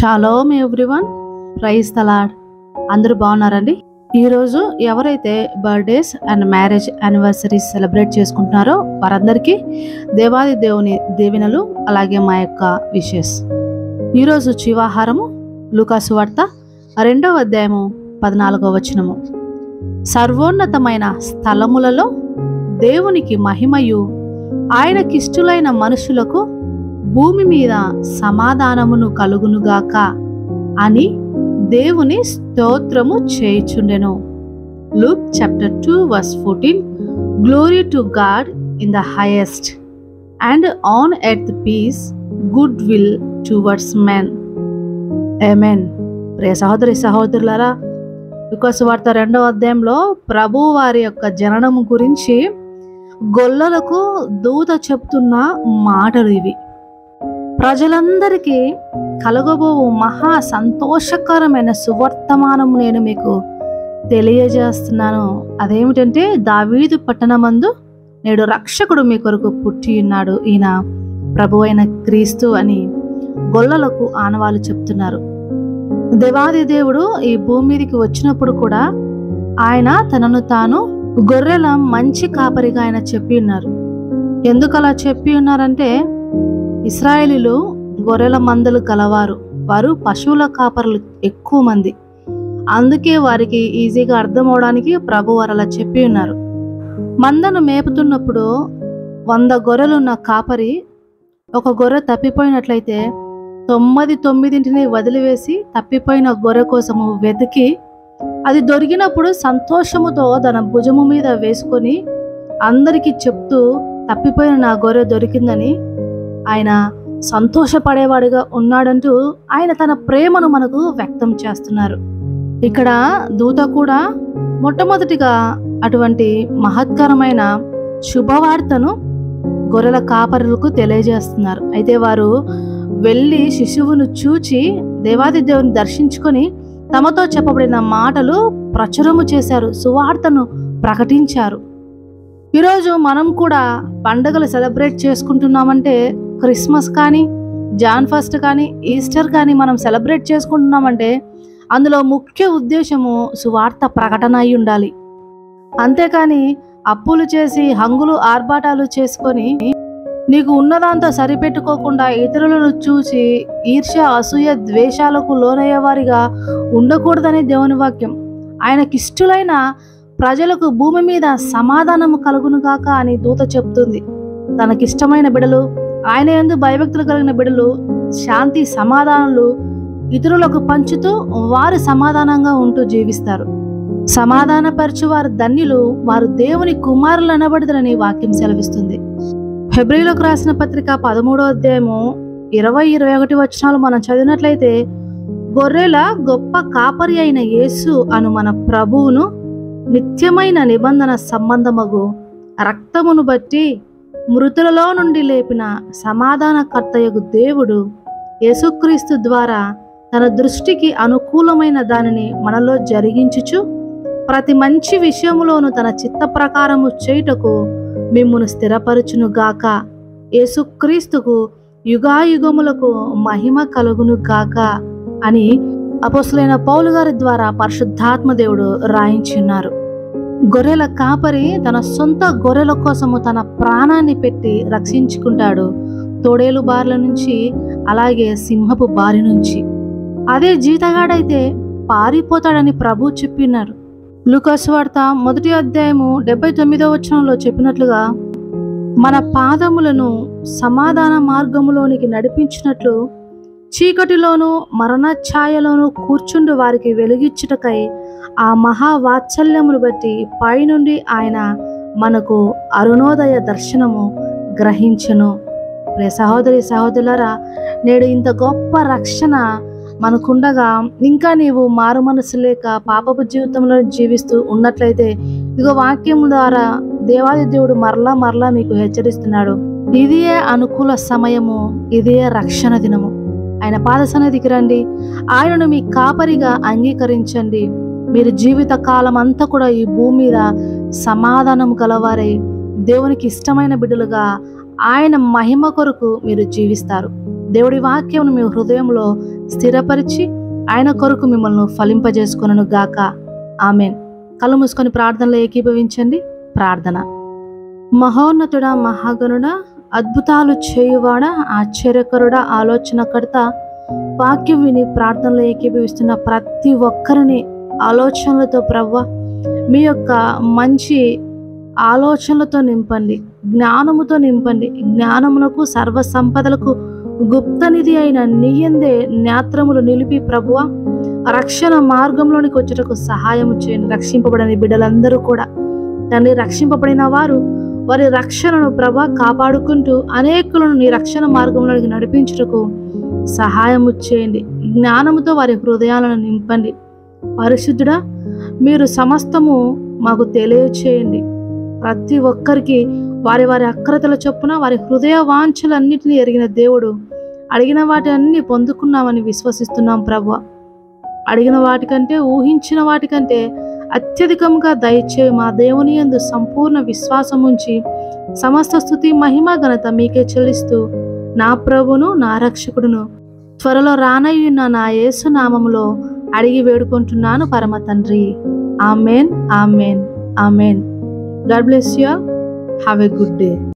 Shalom everyone, praise the lord. అందరూ బాగున్నారండి? ఈరోజు ఎవరైతే birthdays and marriage anniversaries celebrate చేసుకుంటున్నారో వారందరికీ దేవాది దేవుని దీవెనలు, అలాగే మా యొక్క విషెస్. ఈరోజు జీవాహారము లూకా సువార్త 2వ అధ్యాయము 14వ వచనము. సర్వోన్నతమైన స్థలములలో దేవునికి మహిమయు, ఆయనకిష్టులైన మనుషులకు భూమి మీద సమాధానమును కలుగునుగాక అని దేవుని స్తోత్రము చేయుచుండెను. Luke chapter 2 verse 14. Glory to God in the highest, and on earth peace, goodwill towards men. Amen. ప్రియ సహోదరి సహోదరులారా, లూకా సువార్త 2వ అధ్యాయంలో ప్రభు వారి యొక్క జననము గురించి గొల్లలకు దూత చెప్తున్న మాటలు ఇవి. ప్రజలందరికీ కలగబోవు మహా సంతోషకరమైన సువర్తమానము నేను మీకు తెలియజేస్తున్నాను. అదేమిటంటే, దావీదు పట్టణమందు నేడు రక్షకుడు మీ కొరకు పుట్టి ఉన్నాడు, ఈయన ప్రభు అయిన క్రీస్తు అని గొల్లలకు ఆనవాళ్ళు చెప్తున్నారు. దేవాది దేవుడు ఈ భూమి మీదకి వచ్చినప్పుడు కూడా ఆయన తనను తాను గొర్రెల మంచి కాపరిగా ఆయన చెప్పి ఉన్నారు. ఎందుకు అలా చెప్పి ఉన్నారంటే, ఇశ్రాయేలీలు గొర్రెల మందలు గలవారు, వారు పశువుల కాపరులు ఎక్కువ మంది. అందుకే వారికి ఈజీగా అర్థం అవడానికి ప్రభు వారు అలా చెప్పి ఉన్నారు. మందను మేపుతున్నప్పుడు 100 గొర్రెలున్న కాపరి ఒక గొర్రె తప్పిపోయినట్లయితే 99 వదిలివేసి తప్పిపోయిన గొర్రె కోసము వెతికి అది దొరికినప్పుడు సంతోషముతో తన భుజము మీద వేసుకొని అందరికీ చెప్తూ తప్పిపోయిన నా గొర్రె దొరికిందని ఆయన సంతోషపడేవాడిగా ఉన్నాడంటూ ఆయన తన ప్రేమను మనకు వ్యక్తం చేస్తున్నారు. ఇక్కడ దూత కూడా మొట్టమొదటిగా అటువంటి మహత్కరమైన శుభవార్తను గొర్రెల కాపరులకు తెలియజేస్తున్నారు. అయితే వారు వెళ్ళి శిశువును చూచి దేవాది దేవుని దర్శించుకొని తమతో చెప్పబడిన మాటలు ప్రచురము చేశారు, సువార్తను ప్రకటించారు. ఈరోజు మనం కూడా పండుగలు సెలబ్రేట్ చేసుకుంటున్నామంటే, క్రిస్మస్ కానీ, జాన్ ఫస్ట్ కానీ, ఈస్టర్ కానీ మనం సెలబ్రేట్ చేసుకుంటున్నామంటే అందులో ముఖ్య ఉద్దేశము సువార్త ప్రకటన అయి ఉండాలి. అంతేకాని అప్పులు చేసి హంగులు ఆర్భాటాలు చేసుకొని నీకు ఉన్నదాంతో సరిపెట్టుకోకుండా ఇతరులను చూసి ఈర్ష్య, అసూయ, ద్వేషాలకు లోనయ్యేవారిగా ఉండకూడదని దేవుని వాక్యం. ఆయనకిష్టులైన ప్రజలకు భూమి మీద సమాధానము కలుగునుగాక అని దూత చెప్తుంది. తనకిష్టమైన బిడలు, ఆయన యందు భయభక్తులు కలిగిన బిడలు శాంతి సమాధానాలు ఇతరులకు పంచుతూ వారు సమాధానంగా ఉంటూ జీవిస్తారు. సమాధానపరచు వారు ధన్యులు, వారు దేవుని కుమారులు అనబడతారని వాక్యం సెలవిస్తుంది. హెబ్రీయులకు రాసిన పత్రిక 13వ అధ్యాయము 20-21 వచనాలు మనం చదివినట్లయితే, గొర్రెల గొప్ప కాపరి అయిన యేసు అను మన ప్రభువును నిత్యమైన నిబంధన సంబంధమగు రక్తమును బట్టి మృతులలో నుండి లేపిన సమాధానకర్తయగు దేవుడు యేసుక్రీస్తు ద్వారా తన దృష్టికి అనుకూలమైన దానిని మనలో జరిగించుచు ప్రతి మంచి విషయములోను తన చిత్త ప్రకారము చేయుటకు మిమ్మును స్థిరపరచునుగాక. యేసుక్రీస్తుకు యుగాయుగములకు మహిమ కలుగునుగాక అని అపోస్తలుడైన పౌలు గారి ద్వారా పరిశుద్ధాత్మ దేవుడు రాయించున్నారు. గొర్రెల కాపరి తన సొంత గొర్రెల కోసము తన ప్రాణాన్ని పెట్టి రక్షించుకుంటాడు, తోడేలు బార్ల నుంచి, అలాగే సింహపు బారి నుంచి. అదే జీతగాడైతే పారిపోతాడని ప్రభు చెప్పినారు. లూకా సువార్త 1వ అధ్యాయము 79వ వచనంలో చెప్పినట్లుగా, మన పాదములను సమాధాన మార్గములోనికి నడిపించినట్లు చీకటిలోను మరణ ఛాయలోను కూర్చుండు వారికి వెలుగిచ్చుటకై ఆ మహావాత్సల్యమును బట్టి పైనుండి ఆయన మనకు అరుణోదయ దర్శనము గ్రహించెను. ప్రియ సహోదరి సహోదరులారా, నేడు ఇంత గొప్ప రక్షణ మనకుండగా ఇంకా నీవు మారు మనసు లేక పాపపు జీవితంలో జీవిస్తూ ఉన్నట్లయితే, ఇదిగో వాక్యం ద్వారా దేవాది దేవుడు మరలా మీకు హెచ్చరిస్తున్నాడు. ఇదే అనుకూల సమయము, ఇదే రక్షణ దినము. ఆయన పాద సన్నిధికి రండి, ఆయనను మీ కాపరిగా అంగీకరించండి. మీరు జీవిత కాలం అంతా కూడా ఈ భూమి మీద సమాధానం గలవారై దేవునికి ఇష్టమైన బిడ్డలుగా ఆయన మహిమ కొరకు మీరు జీవిస్తారు. దేవుడి వాక్యమును మీ హృదయంలో స్థిరపరిచి ఆయన కొరకు మిమ్మల్ని ఫలింపజేసుకొనును గాక. ఆమెన్. కళ్ళు మూసుకొని ప్రార్థనలో ఏకీభవించండి. ప్రార్థన. మహోన్నతుడా, మహాగణుడా, అద్భుతాలు చేయువాడా, ఆశ్చర్యకరుడా, ఆలోచనకర్త, వాక్యం విని ప్రార్థనలో ఏకీభవిస్తున్న ప్రతి ఒక్కరిని ఆలోచనలతో ప్రభువా మీ యొక్క మంచి ఆలోచనలతో నింపండి, జ్ఞానముతో నింపండి. జ్ఞానములకు సర్వ సంపదలకు గుప్తనిధి అయిన నీయందే నేత్రములు నిలిపి ప్రభువా రక్షణ మార్గంలోనికి వచ్చుటకు సహాయము చేయండి. రక్షింపబడని బిడ్డలందరూ కూడా తండ్రి, రక్షింపబడిన వారు వారి రక్షణను ప్రభా కాపాడుకుంటూ అనేకులను నీ రక్షణ మార్గంలోకి నడిపించుటకు సహాయము చేయండి. జ్ఞానముతో వారి హృదయాలను నింపండి. పరిశుద్ధుడా, మీరు సమస్తము మాకు తెలియచేయండి. ప్రతి ఒక్కరికి వారి వారి అక్రతల చొప్పున వారి హృదయ వాంఛలన్నిటినీ ఎరిగిన దేవుడు, అడిగిన వాటి అన్ని పొందుకున్నామని విశ్వసిస్తున్నాం ప్రభువా. అడిగిన వాటికంటే, ఊహించిన వాటికంటే అత్యధికంగా దయచే మా దేవుని యందు సంపూర్ణ విశ్వాసం ఉంచి సమస్త స్తుతి మహిమ ఘనత మీకే చెల్లిస్తూ నా ప్రభును నా రక్షకుడును త్వరలో రానయ్యున్న నా యేసు నామములో అడిగి వేడుకుంటున్నాను పరమ తండ్రి. Amen, amen, amen. God bless you all. Have a good day.